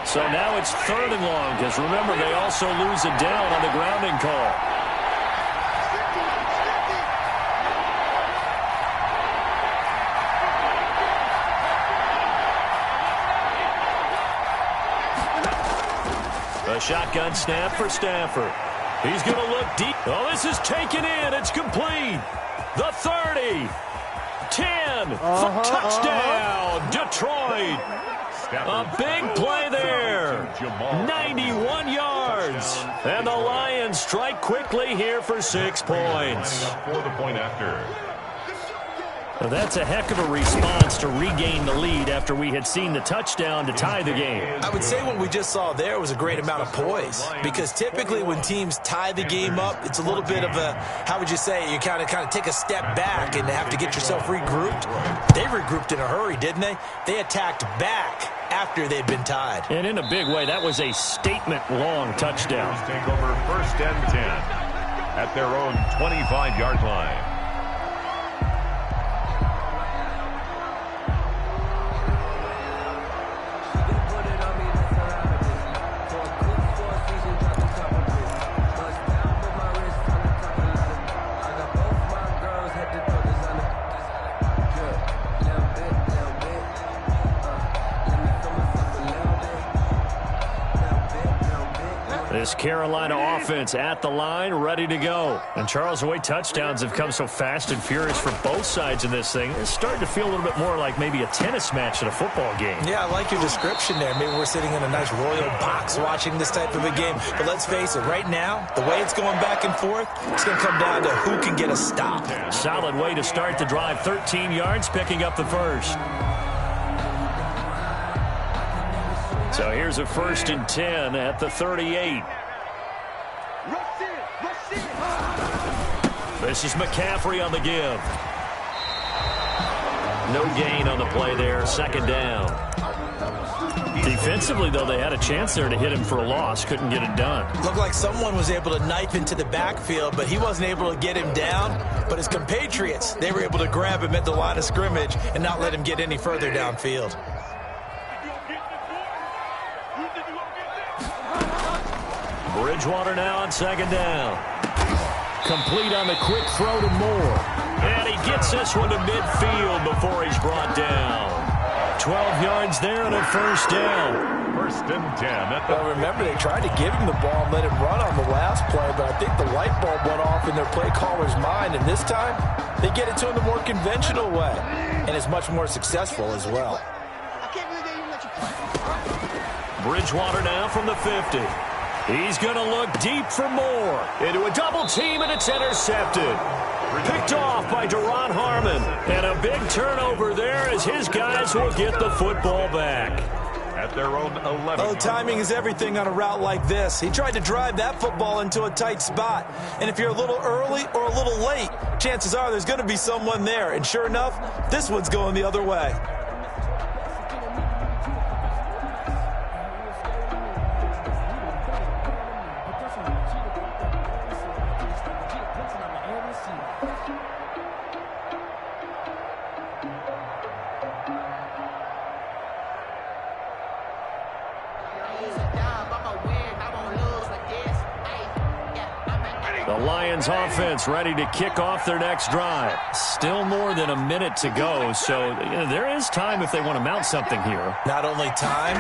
So now it's 3rd and long, because remember, they also lose a down on the grounding call. A shotgun snap for Stafford. He's going to look deep. Oh, this is taken in. It's complete. The 30. 10. Touchdown, Detroit. A big play there. 91 yards. And the Lions strike quickly here for 6 points. For the point after. Well, that's a heck of a response to regain the lead after we had seen the touchdown to tie the game. I would say what we just saw there was a great amount of poise, because typically when teams tie the game up, it's a little bit of a, how would you say, you kind of take a step back and have to get yourself regrouped. They regrouped in a hurry, didn't they? They attacked back after they'd been tied. And in a big way, that was a statement-long touchdown. Take over 1st and 10 at their own 25-yard line. This Carolina offense at the line, ready to go. And Charles, the way touchdowns have come so fast and furious for both sides in this thing, it's starting to feel a little bit more like maybe a tennis match at a football game. Yeah, I like your description there. Maybe we're sitting in a nice royal box watching this type of a game. But let's face it, right now, the way it's going back and forth, it's going to come down to who can get a stop. Solid way to start the drive. 13 yards, picking up the first. So here's a 1st and 10 at the 38. This is McCaffrey on the give. No gain on the play there. 2nd down. Defensively, though, they had a chance there to hit him for a loss. Couldn't get it done. Looked like someone was able to knife into the backfield, but he wasn't able to get him down. But his compatriots, they were able to grab him at the line of scrimmage and not let him get any further downfield. Bridgewater now on 2nd down. Complete on the quick throw to Moore. And he gets this one to midfield before he's brought down. 12 yards there and a 1st down. 1st and 10. Well, remember, they tried to give him the ball and let him run on the last play, but I think the light bulb went off in their play caller's mind, and this time they get it to him the more conventional way, and it's much more successful as well. Bridgewater now from the 50. He's going to look deep for Moore. Into a double team, and it's intercepted. Picked off by Deron Harmon. And a big turnover there as his guys will get the football back. At their own 11. Oh, timing is everything on a route like this. He tried to drive that football into a tight spot. And if you're a little early or a little late, chances are there's going to be someone there. And sure enough, this one's going the other way. The Lions offense ready to kick off their next drive. Still more than a minute to go, so there is time if they want to mount something here. Not only time,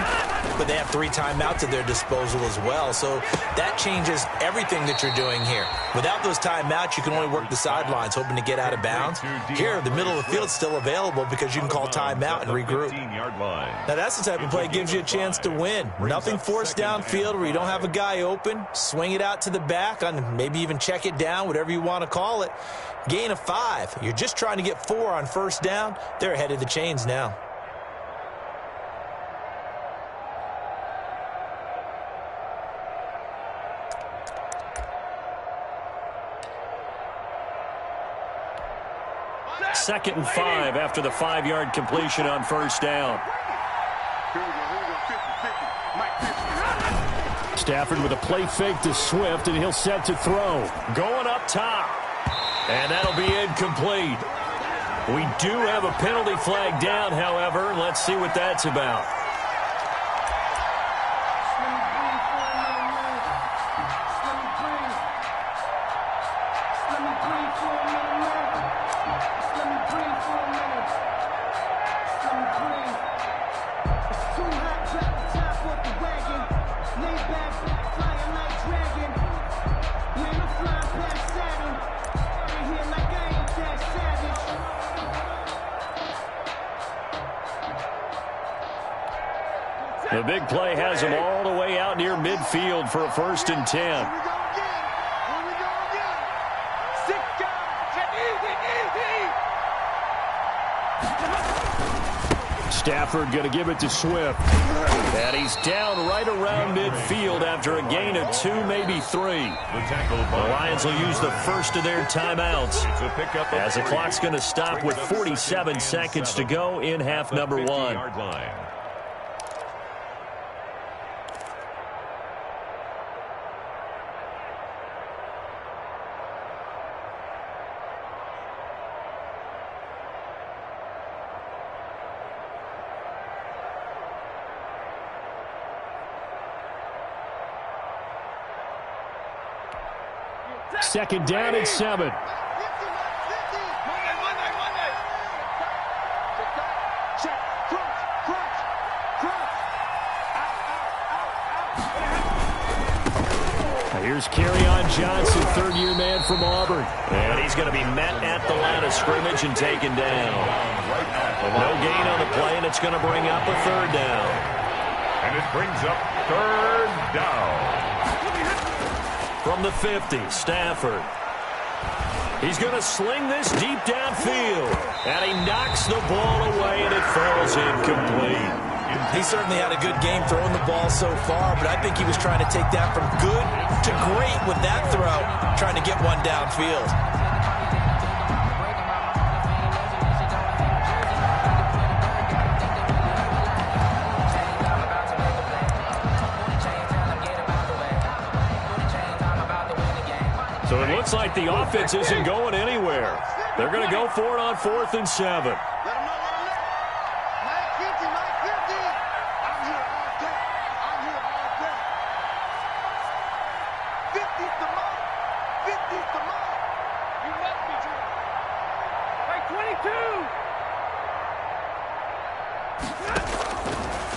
but they have 3 timeouts at their disposal as well, so that changes everything that you're doing here. Without those timeouts, you can only work the sidelines, hoping to get out of bounds. Here, the middle of the field is still available because you can call timeout and regroup. Now, that's the type of play that gives you a chance to win. Nothing forced downfield where you don't have a guy open. Swing it out to the back, on maybe even check it down, whatever you want to call it. Gain of 5. You're just trying to get 4 on 1st down. They're ahead of the chains now. Second and 5 after the 5-yard completion on 1st down. Stafford with a play fake to Swift, and he'll set to throw. Going up top. And that'll be incomplete. We do have a penalty flag down, however. Let's see what that's about. The big play has him all the way out near midfield for a 1st and 10. Stafford going to give it to Swift. And he's down right around midfield after a gain of 2, maybe 3. The Lions will use the first of their timeouts as the clock's going to stop with 47 seconds to go in half number 1. Second down and 7. Here's Kerryon Johnson, third-year man from Auburn. And he's going to be met at the line of scrimmage and taken down. No gain on the play, and it's going to bring up a 3rd down. And it brings up 3rd down. From the 50, Stafford. He's going to sling this deep downfield. And he knocks the ball away, and it falls incomplete. He certainly had a good game throwing the ball so far, but I think he was trying to take that from good to great with that throw, trying to get one downfield. So it looks like the offense isn't going anywhere. They're going to go for it on 4th and 7.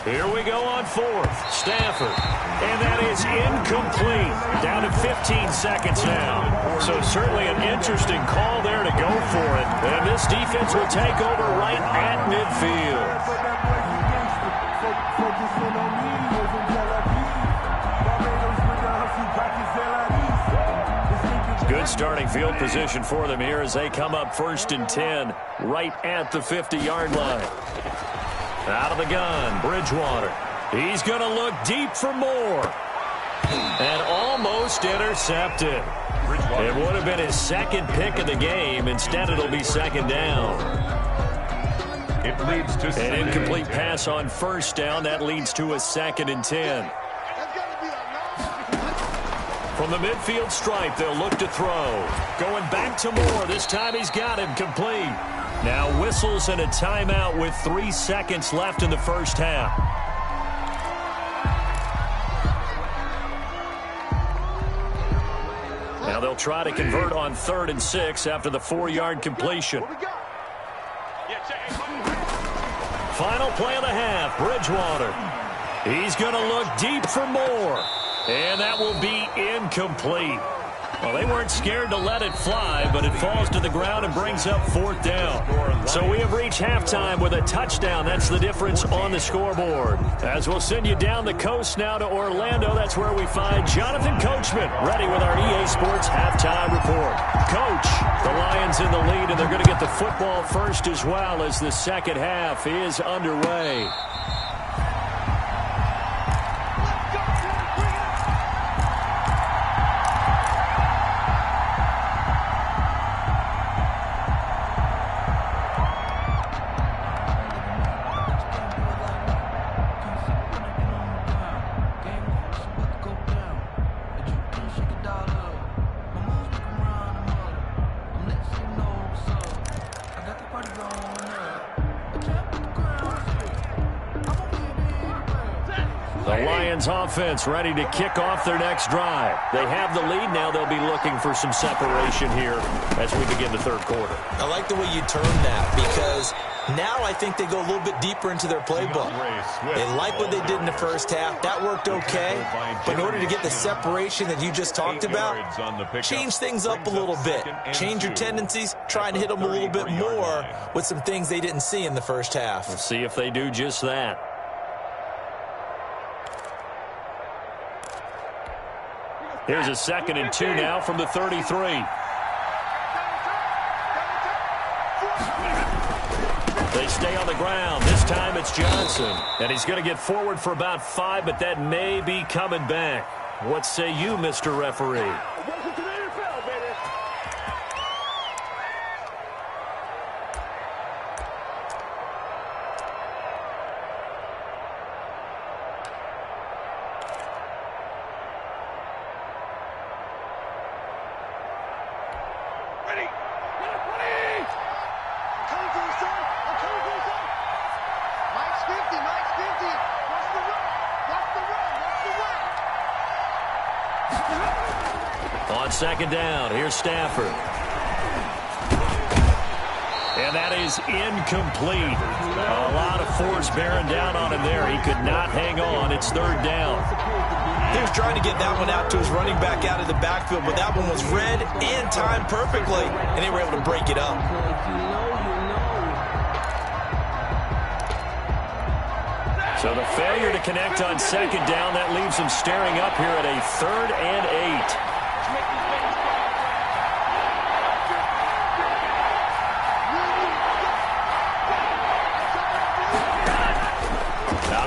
Here we go on 4th. Stafford. And that is incomplete. Down to 15 seconds now. So certainly an interesting call there to go for it. And this defense will take over right at midfield. Good starting field position for them here as they come up 1st and 10 right at the 50-yard line. Out of the gun, Bridgewater. He's going to look deep for more. And almost intercepted. It would have been his 2nd pick of the game. Instead, it'll be 2nd down. It leads to an incomplete pass on 1st down. That leads to a 2nd and 10. From the midfield stripe, they'll look to throw. Going back to Moore. This time he's got him complete. Now whistles and a timeout with 3 seconds left in the 1st half. Now they'll try to convert on 3rd and 6 after the 4-yard completion. Final play of the half, Bridgewater. He's going to look deep for more. And that will be incomplete. Well, they weren't scared to let it fly, but it falls to the ground and brings up 4th down. So we have reached halftime with a touchdown. That's the difference on the scoreboard. As we'll send you down the coast now to Orlando, that's where we find Jonathan Coachman ready with our EA Sports halftime report. Coach, the Lions in the lead, and they're going to get the football first as well as the 2nd half is underway. Offense ready to kick off their next drive. They have the lead now. They'll be looking for some separation here as we begin the 3rd quarter. I like the way you term that because Now I think they go a little bit deeper into their playbook. They like what they did in the first half. That worked okay. But in order to get the separation that you just talked about, change things up a little bit. Change your tendencies. Try and hit them a little bit more with some things they didn't see in the first half. We'll see if they do just that. Here's a 2nd and 2 now from the 33. They stay on the ground. This time it's Johnson. And he's going to get forward for about 5, but that may be coming back. What say you, Mr. Referee? On 2nd down, here's Stafford. And that is incomplete. A lot of force bearing down on him there. He could not hang on. It's 3rd down. He was trying to get that one out to his running back out of the backfield, but that one was read and timed perfectly, and they were able to break it up. So the failure to connect on 2nd down, that leaves him staring up here at a 3rd and 8.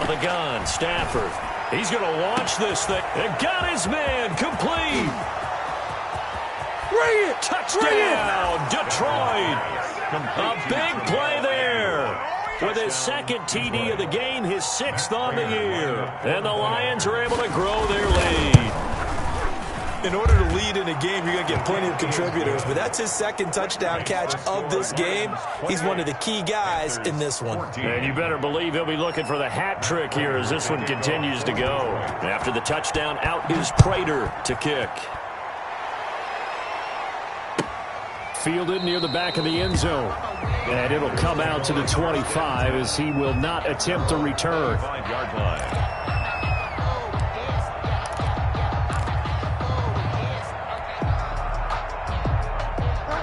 The gun, Stafford. He's going to launch this thing. And got his man complete. Bring it. Touchdown, Detroit. A big play there. With his 2nd TD of the game, his 6th on the year. And the Lions are able to grow their lead. In order to lead in a game, you're going to get plenty of contributors, but that's his 2nd touchdown catch of this game. He's one of the key guys in this one. And you better believe he'll be looking for the hat trick here as this one continues to go. After the touchdown, out is Prater to kick. Fielded near the back of the end zone. And it'll come out to the 25 as he will not attempt a return. 5-yard line.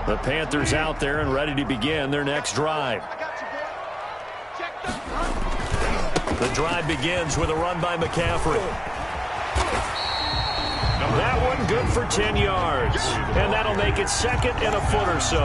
The Panthers out there and ready to begin their next drive. The drive begins with a run by McCaffrey. That one good for 10 yards. And that'll make it 2nd and a foot or so.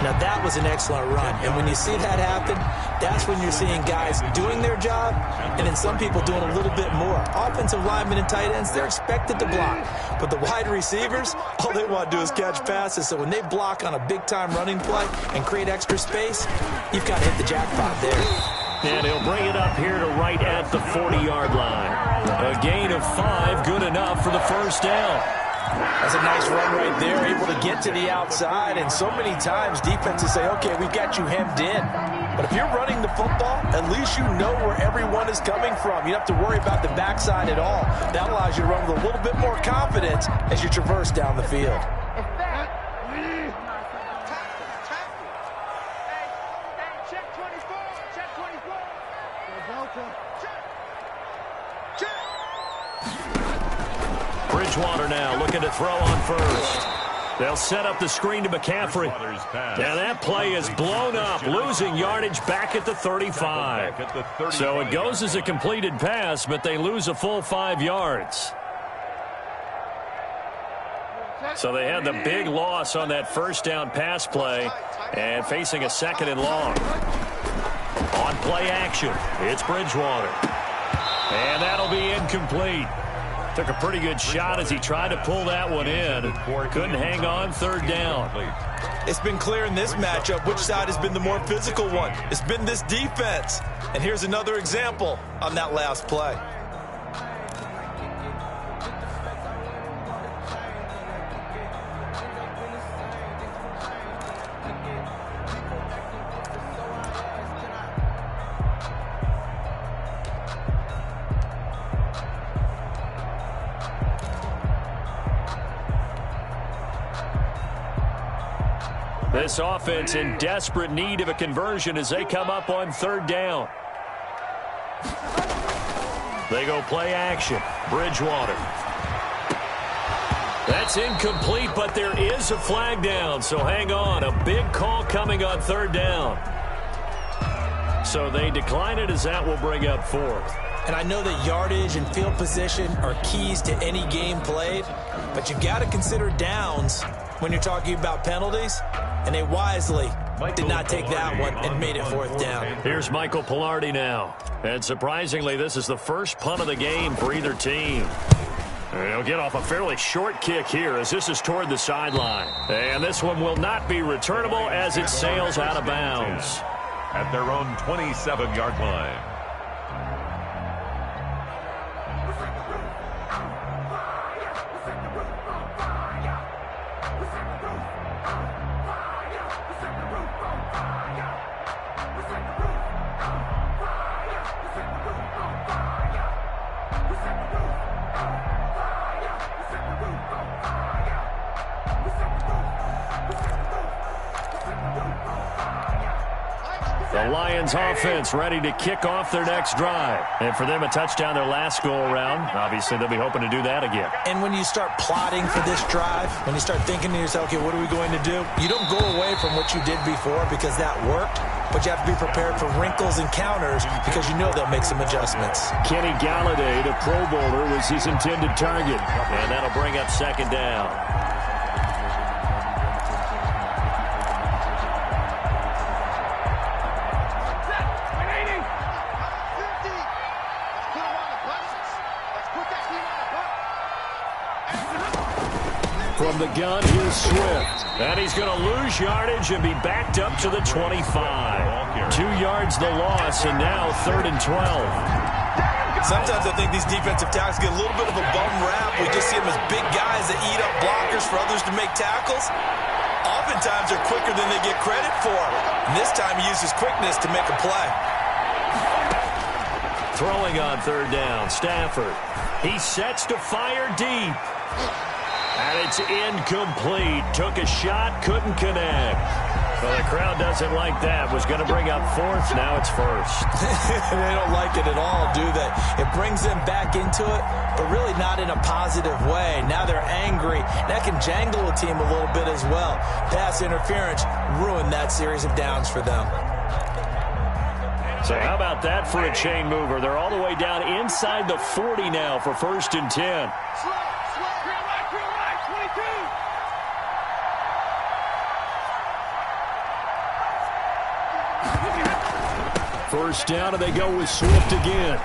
Now that was an excellent run. And when you see that happen, that's when you're seeing guys doing their job and then some people doing a little bit more. Offensive linemen and tight ends, they're expected to block. But the wide receivers, all they want to do is catch passes. So when they block on a big-time running play and create extra space, you've got to hit the jackpot there. And he'll bring it up here to right at the 40-yard line. A gain of 5, good enough for the 1st down. That's a nice run right there, able to get to the outside. And so many times defenses say, okay, we've got you hemmed in. But if you're running the football, at least you know where everyone is coming from. You don't have to worry about the backside at all. That allows you to run with a little bit more confidence as you traverse down the field. Bridgewater now looking to throw on 1st. They'll set up the screen to McCaffrey. And that play is blown up, losing yardage back at the 35. So it goes as a completed pass, but they lose a full 5 yards. So they had the big loss on that 1st down pass play and facing a 2nd and long. On play action, it's Bridgewater. And that'll be incomplete. Took a pretty good shot as he tried to pull that one in. Couldn't hang on, 3rd down. It's been clear in this matchup which side has been the more physical one. It's been this defense. And here's another example on that last play. This offense in desperate need of a conversion as they come up on 3rd down. They go play action. Bridgewater. That's incomplete, but there is a flag down, so hang on. A big call coming on 3rd down. So they decline it as that will bring up 4th. And I know that yardage and field position are keys to any game played, but you've got to consider downs when you're talking about penalties, and they wisely did not take that one and made it 4th down. Here's Michael Pilardi now. And surprisingly, this is the first punt of the game for either team. They'll get off a fairly short kick here as this is toward the sideline. And this one will not be returnable as it sails out of bounds. At their own 27-yard line. The Lions offense ready to kick off their next drive. And for them, a touchdown their last go-around. Obviously, they'll be hoping to do that again. And when you start plotting for this drive, when you start thinking to yourself, okay, what are we going to do? You don't go away from what you did before because that worked, but you have to be prepared for wrinkles and counters because you know they'll make some adjustments. Kenny Galladay, the Pro Bowler, was his intended target. And that'll bring up 2nd down. From the gun, here's Swift. And he's going to lose yardage and be backed up to the 25. 2 yards the loss, and now 3rd and 12. Sometimes I think these defensive tackles get a little bit of a bum rap. We just see them as big guys that eat up blockers for others to make tackles. Oftentimes they're quicker than they get credit for. And this time he uses quickness to make a play. Throwing on 3rd down, Stafford. He sets to fire deep. And it's incomplete. Took a shot, couldn't connect. Well, the crowd doesn't like that. Was going to bring up 4th, now it's 1st. They don't like it at all, do they? It brings them back into it, but really not in a positive way. Now they're angry. That can jangle a team a little bit as well. Pass interference ruined that series of downs for them. So how about that for a chain mover? They're all the way down inside the 40 now for 1st and 10. First down, and they go with Swift again.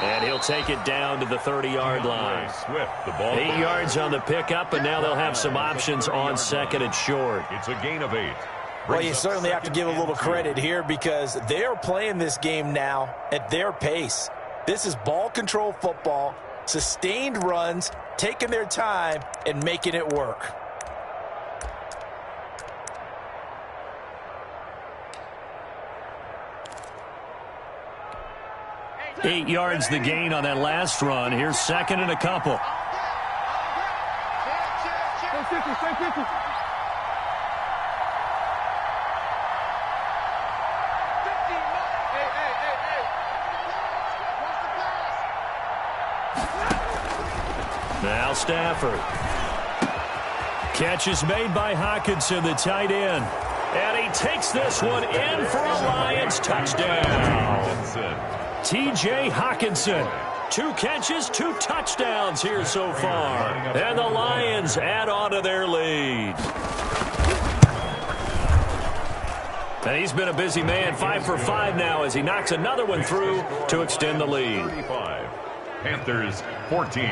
And he'll take it down to the 30-yard line. Swift, the ball. 8 yards on the pickup, and now they'll have some options on 2nd and short. It's a gain of 8. Well, you certainly have to give a little credit here because they're playing this game now at their pace. This is ball control football, sustained runs, taking their time, and making it work. Eight yards the gain on that last run. Here's 2nd and a couple. Now Stafford. Catch is made by Hockenson, the tight end. And he takes this one in for a Lions touchdown. T.J. Hockenson. 2 catches, 2 touchdowns here so far. And the Lions add on to their lead. And he's been a busy man, 5 for 5 now as he knocks another one through to extend the lead. 35. Panthers 14.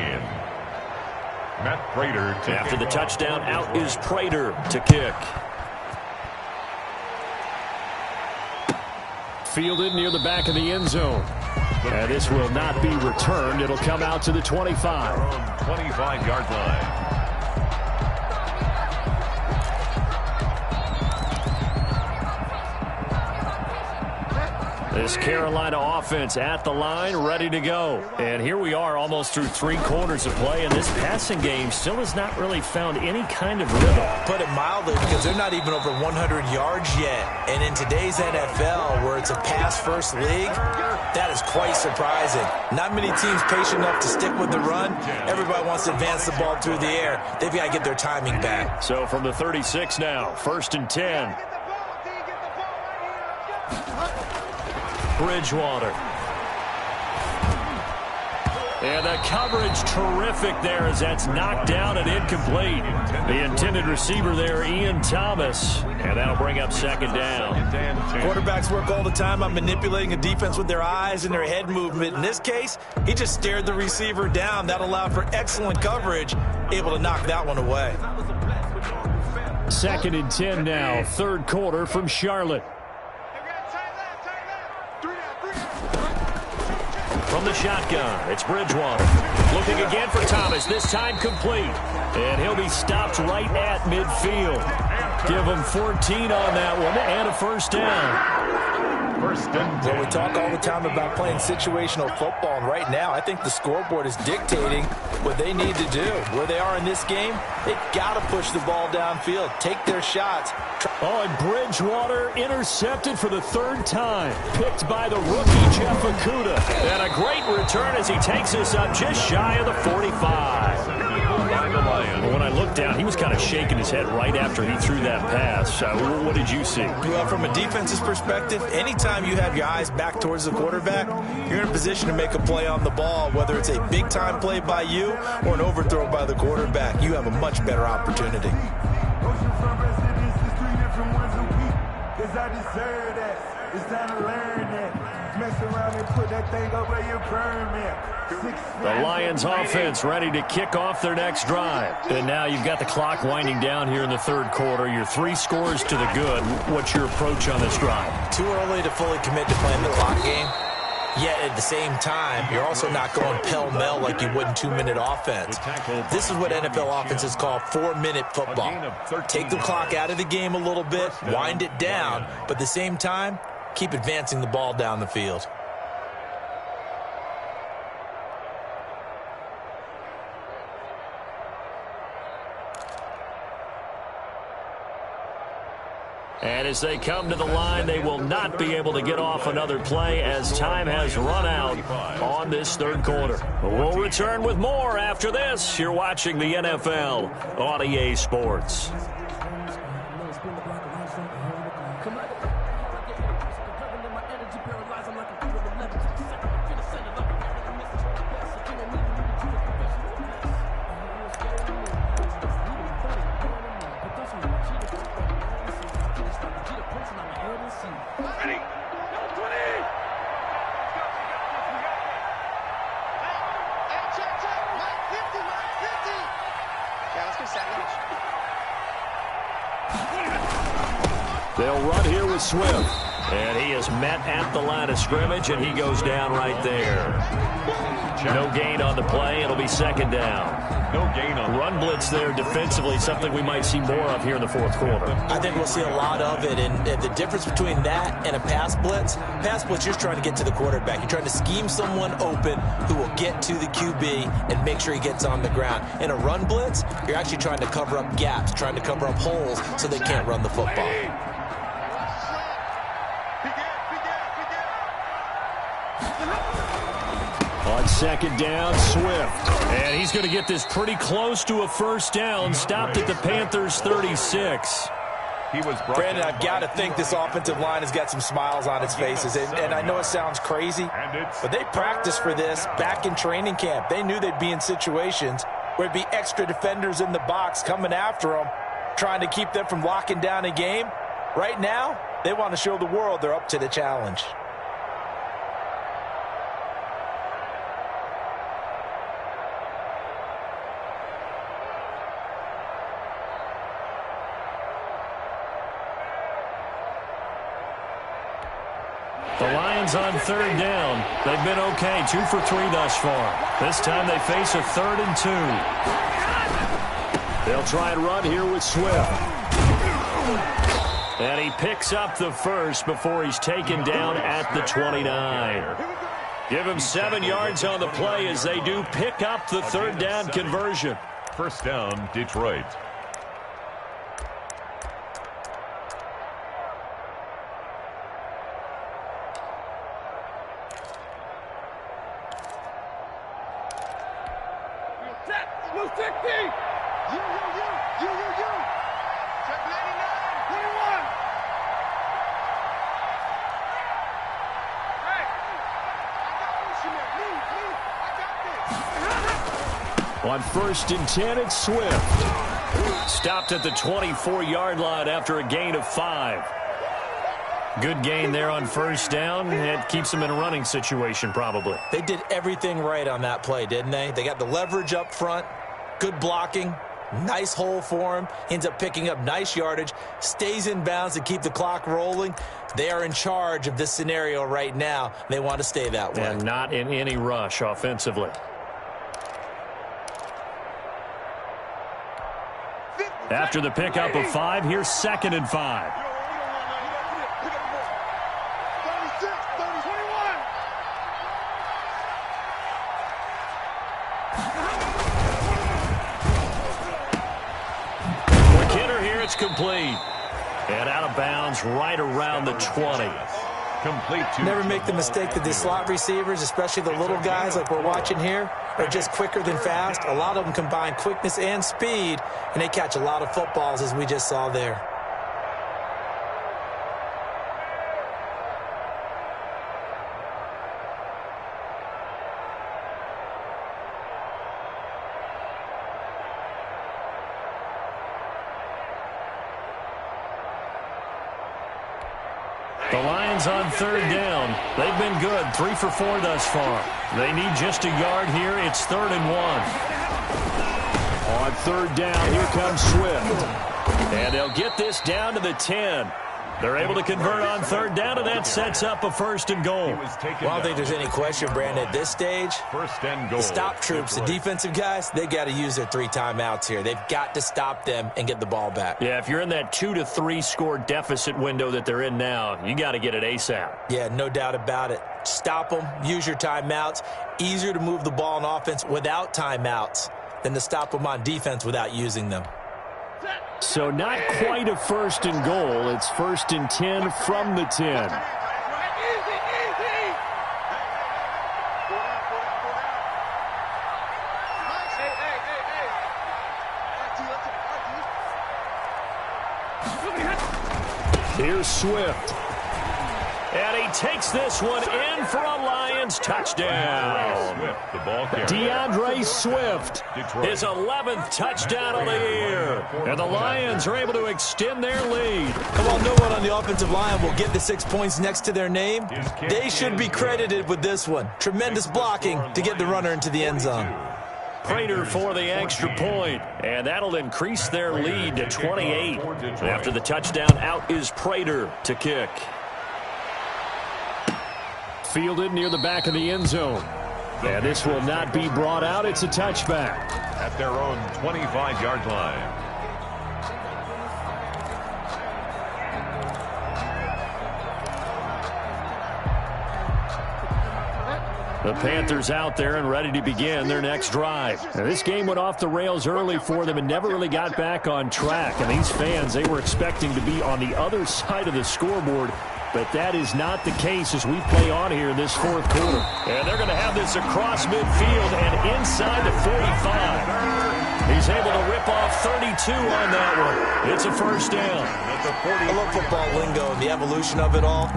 Matt Prater. After the touchdown, out is Prater to kick. Fielded near the back of the end zone. And this will not be returned. It'll come out to the 25. 25-yard line. This Carolina offense at the line, ready to go. And here we are almost through 3 quarters of play, and this passing game still has not really found any kind of rhythm. Put it mildly, because they're not even over 100 yards yet. And in today's NFL, where it's a pass-first league, that is quite surprising. Not many teams patient enough to stick with the run. Everybody wants to advance the ball through the air. They've got to get their timing back. So from the 36 now, 1st and 10. Bridgewater. And the coverage terrific there as that's knocked down and incomplete. The intended receiver there, Ian Thomas. And that'll bring up 2nd down. Quarterbacks work all the time on manipulating a defense with their eyes and their head movement. In this case, he just stared the receiver down. That allowed for excellent coverage, able to knock that one away. 2nd and 10 now, 3rd quarter from Charlotte. From the shotgun, it's Bridgewater. Looking again for Thomas, this time complete. And he'll be stopped right at midfield. Give him 14 on that one and a 1st down. Well, we talk all the time about playing situational football, and right now I think the scoreboard is dictating what they need to do. Where they are in this game, they've got to push the ball downfield, take their shots. Oh, and Bridgewater intercepted for the 3rd time. Picked by the rookie, Jeff Okudah. And a great return as he takes us up just shy of the 45. Well, when I looked down, he was kind of shaking his head right after he threw that pass. What did you see? Well, from a defense's perspective, anytime you have your eyes back towards the quarterback, you're in a position to make a play on the ball, whether it's a big-time play by you or an overthrow by the quarterback. You have a much better opportunity. The Lions offense ready to kick off their next drive. And now you've got the clock winding down here in the 3rd quarter. You're 3 scores to the good. What's your approach on this drive? Too early to fully commit to playing the clock game. Yet at the same time, you're also not going pell-mell like you would in 2-minute offense. This is what NFL offenses call 4-minute football. Take the clock out of the game a little bit, wind it down, but at the same time, keep advancing the ball down the field. And as they come to the line, they will not be able to get off another play as time has run out on this 3rd quarter. But we'll return with more after this. You're watching the NFL on EA Sports. They'll run here with Swift. And he is met at the line of scrimmage, and he goes down right there. No gain on the play. It'll be 2nd down. No gain on run blitz there defensively, something we might see more of here in the 4th quarter. I think we'll see a lot of it, and the difference between that and a pass blitz, you're just trying to get to the quarterback. You're trying to scheme someone open who will get to the QB and make sure he gets on the ground. In a run blitz, you're actually trying to cover up gaps, trying to cover up holes so they can't run the football. On 2nd down, Swift. And he's going to get this pretty close to a 1st down. Stopped at the Panthers' 36. Brandon, I've got to think this offensive line has got some smiles on its faces. And I know it sounds crazy, but they practiced for this back in training camp. They knew they'd be in situations where there'd be extra defenders in the box coming after them, trying to keep them from locking down a game. Right now, they want to show the world they're up to the challenge. The Lions on 3rd down. They've been okay, 2 for 3 thus far. This time they face a 3rd and 2. They'll try and run here with Swift. And he picks up the first before he's taken down at the 29. Give him 7 yards on the play as they do pick up the third down conversion. First down, Detroit. On 1st and 10, it's Swift. Stopped at the 24-yard line after a gain of 5. Good gain there on 1st down. It keeps them in a running situation, probably. They did everything right on that play, didn't they? They got the leverage up front, good blocking, nice hole for him. Ends up picking up nice yardage, stays in bounds to keep the clock rolling. They are in charge of this scenario right now. They want to stay that way. And not in any rush offensively. After the pickup of 5, here's 2nd and 5. McKinnon here, it's complete. And out of bounds right around the 20. Complete to Never make the mistake that the slot receivers, especially the little guys like we're watching here, are just quicker than fast. A lot of them combine quickness and speed, and they catch a lot of footballs, as we just saw there. The Lions on 3rd down. They've been good, 3 for 4 thus far. They need just a yard here. It's 3rd and 1. On 3rd down, here comes Swift. And they'll get this down to the 10. They're able to convert on 3rd down, and that sets up a 1st and goal. Well, I don't think there's any question, Brandon, at this stage. 1st and goal. The stop troops, the defensive guys, they got to use their 3 timeouts here. They've got to stop them and get the ball back. Yeah, if you're in that 2 to 3 score deficit window that they're in now, you got to get it ASAP. Yeah, no doubt about it. Stop them, use your timeouts. Easier to move the ball on offense without timeouts than to stop them on defense without using them. So not quite a 1st and goal. It's 1st and 10 from the 10. Here's Swift. And he takes this one in for a Lions touchdown. Swift, the ball carrier. DeAndre Swift, his 11th touchdown of the year. And the Lions are able to extend their lead. Come on, no one on the offensive line will get the 6 points next to their name. They should be credited with this one. Tremendous blocking to get the runner into the end zone. Prater for the extra point, and that'll increase their lead to 28. After the touchdown, out is Prater to kick. Fielded near the back of the end zone. And this will not be brought out. It's a touchback. At their own 25-yard line. The Panthers out there and ready to begin their next drive. Now, this game went off the rails early for them and never really got back on track. And these fans, they were expecting to be on the other side of the scoreboard. But that is not the case as we play on here in this 4th quarter. And they're going to have this across midfield and inside the 45. He's able to rip off 32 on that one. It's a 1st down. I love football lingo and the evolution of it all.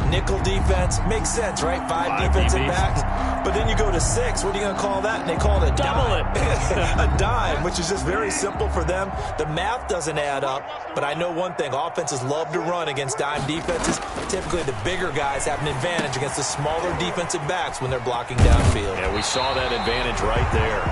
Nickel defense makes sense, right? 5 defensive backs. But then you go to 6. What are you going to call that? And they call it a dime. A dime, which is just very simple for them. The math doesn't add up. But I know one thing. Offenses love to run against dime defenses. Typically, the bigger guys have an advantage against the smaller defensive backs when they're blocking downfield. Yeah, we saw that advantage right there.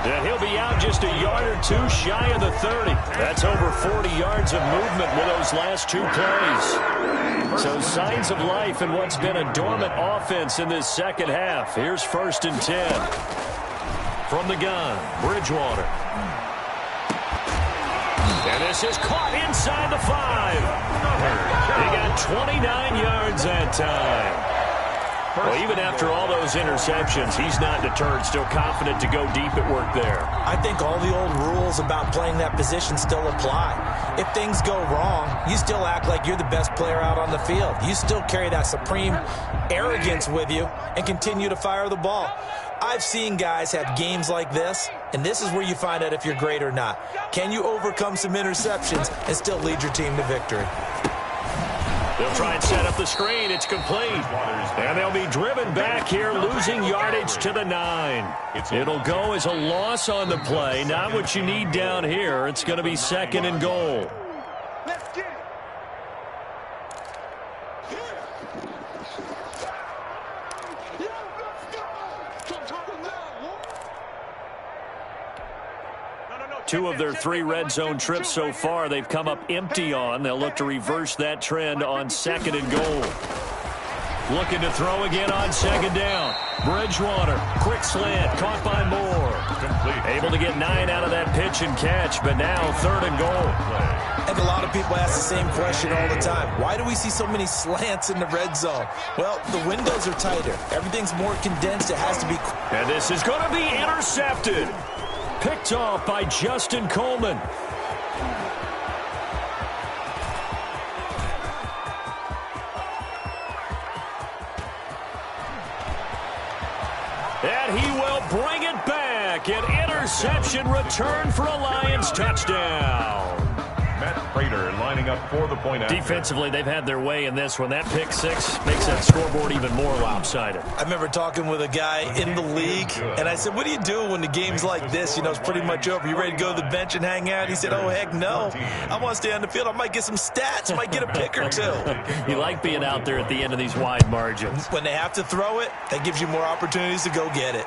And he'll be out just a yard or 2 shy of the 30. That's over 40 yards of movement with those last 2 plays. So signs of life in what's been a dormant offense in this second half. Here's 1st and 10. From the gun, Bridgewater. And this is caught inside the 5. He got 29 yards that time. Well, even after all those interceptions, he's not deterred, still confident to go deep at work there. I think all the old rules about playing that position still apply. If things go wrong, you still act like you're the best player out on the field. You still carry that supreme arrogance with you and continue to fire the ball. I've seen guys have games like this, and this is where you find out if you're great or not. Can you overcome some interceptions and still lead your team to victory? They'll try and set up the screen. It's complete. And they'll be driven back here, losing yardage to the 9. It'll go as a loss on the play. Not what you need down here. It's going to be 2nd and goal. Let's get it. Two of their 3 red zone trips so far, they've come up empty on. They'll look to reverse that trend on 2nd and goal. Looking to throw again on 2nd down. Bridgewater, quick slant, caught by Moore. Able to get 9 out of that pitch and catch, but now 3rd and goal. And a lot of people ask the same question all the time. Why do we see so many slants in the red zone? Well, the windows are tighter. Everything's more condensed. It has to be. And this is going to be intercepted. Picked off by Justin Coleman. And he will bring it back. An interception return for a Lions touchdown. Matt Prater lining up for the point after. Defensively, they've had their way in this one. That pick 6 makes that scoreboard even more lopsided. I remember talking with a guy in the league, and I said, what do you do when the game's like this? You know, it's pretty much over. You ready to go to the bench and hang out? He said, oh, heck no. I want to stay on the field. I might get some stats. I might get a pick or 2. You like being out there at the end of these wide margins. When they have to throw it, that gives you more opportunities to go get it.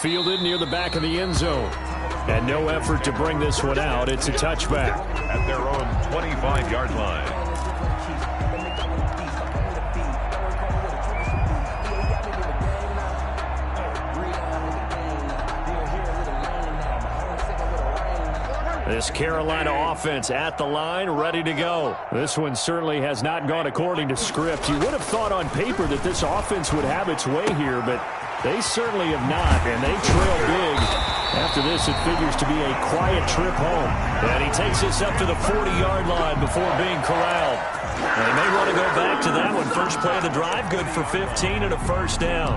Fielded near the back of the end zone. And no effort to bring this one out. It's a touchback. At their own 25-yard line. This Carolina offense at the line, ready to go. This one certainly has not gone according to script. You would have thought on paper that this offense would have its way here, but they certainly have not, and they trail big. After this, it figures to be a quiet trip home. And he takes this up to the 40-yard line before being corralled. They may want to go back to that one. First play of the drive, good for 15 and a first down.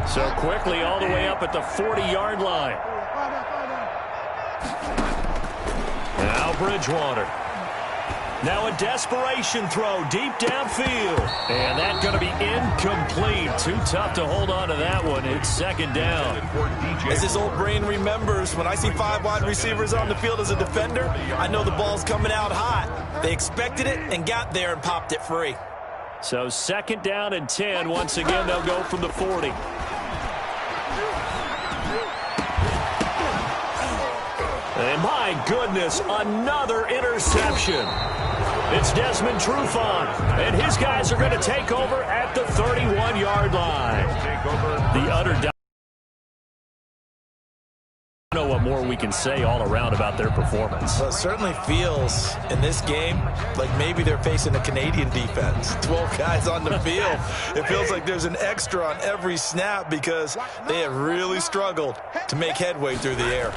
So quickly all the way up at the 40-yard line. Now Bridgewater. Now a desperation throw deep downfield. And that's going to be incomplete. Too tough to hold on to that one. It's 2nd down. As his old brain remembers, when I see 5 wide receivers on the field as a defender, I know the ball's coming out hot. They expected it and got there and popped it free. So 2nd down and 10. Once again, they'll go from the 40. And my goodness, another interception. It's Desmond Trufant, and his guys are going to take over at the 31-yard line. The utter dominance. I don't know what more we can say all around about their performance. Well, it certainly feels in this game like maybe they're facing a Canadian defense. 12 guys on the field. It feels like there's an extra on every snap because they have really struggled to make headway through the air.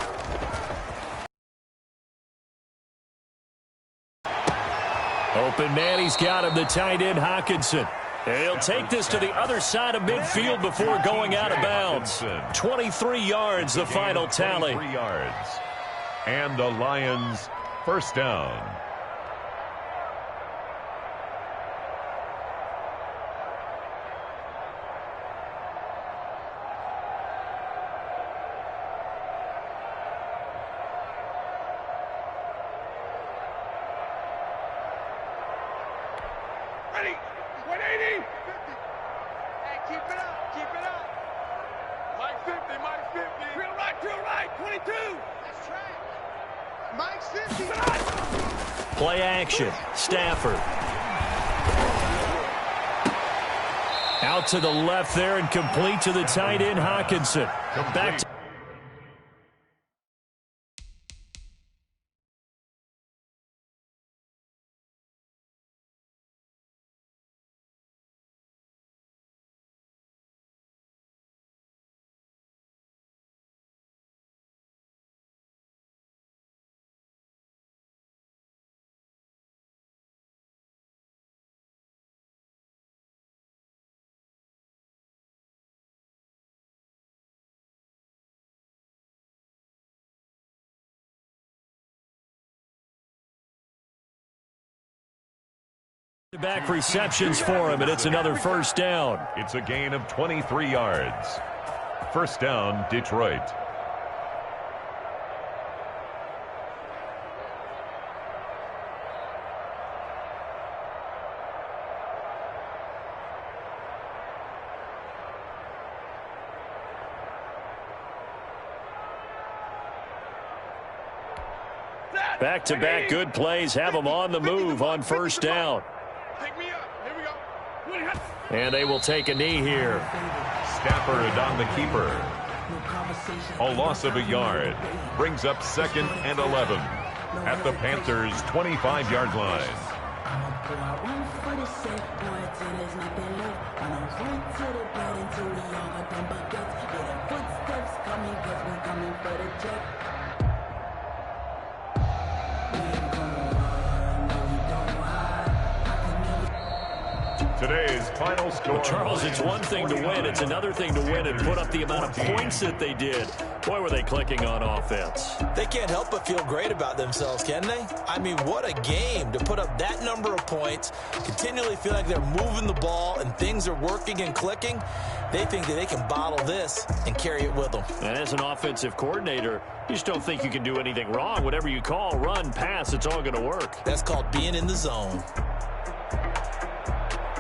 Open man, he's got him, the tight end Hockenson. He'll take this to the other side of midfield before going out of bounds. 23 yards, the final tally. 23 yards. And the Lions first down. Ready? 180. 50. Hey, keep it up. Keep it up. Mike 50. Mike 50. Real right. 22. That's right. Mike's 50. Play action. Stafford. Out to the left there and complete to the tight end Hockenson. Back to Back receptions for him, and it's another first down. It's a gain of 23 yards. First down, Detroit. Back-to-back good plays have them on the move on first down. Pick me up. Here we go. And they will take a knee here. Stafford on the keeper. A loss of a yard. Brings up 2nd and 11 at the Panthers' 25-yard line. Today's final score. Charles, it's one thing to win. It's another thing to win and put up the amount of points that they did. Boy, were they clicking on offense. They can't help but feel great about themselves, can they? I mean, what a game to put up that number of points, continually feel like they're moving the ball and things are working and clicking. They think that they can bottle this and carry it with them. And as an offensive coordinator, you just don't think you can do anything wrong. Whatever you call, run, pass, it's all going to work. That's called being in the zone.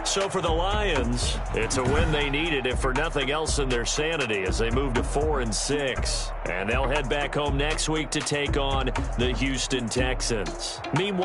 So for the Lions, it's a win they needed, if for nothing else in their sanity, as they move to 4-6. And they'll head back home next week to take on the Houston Texans. Meanwhile,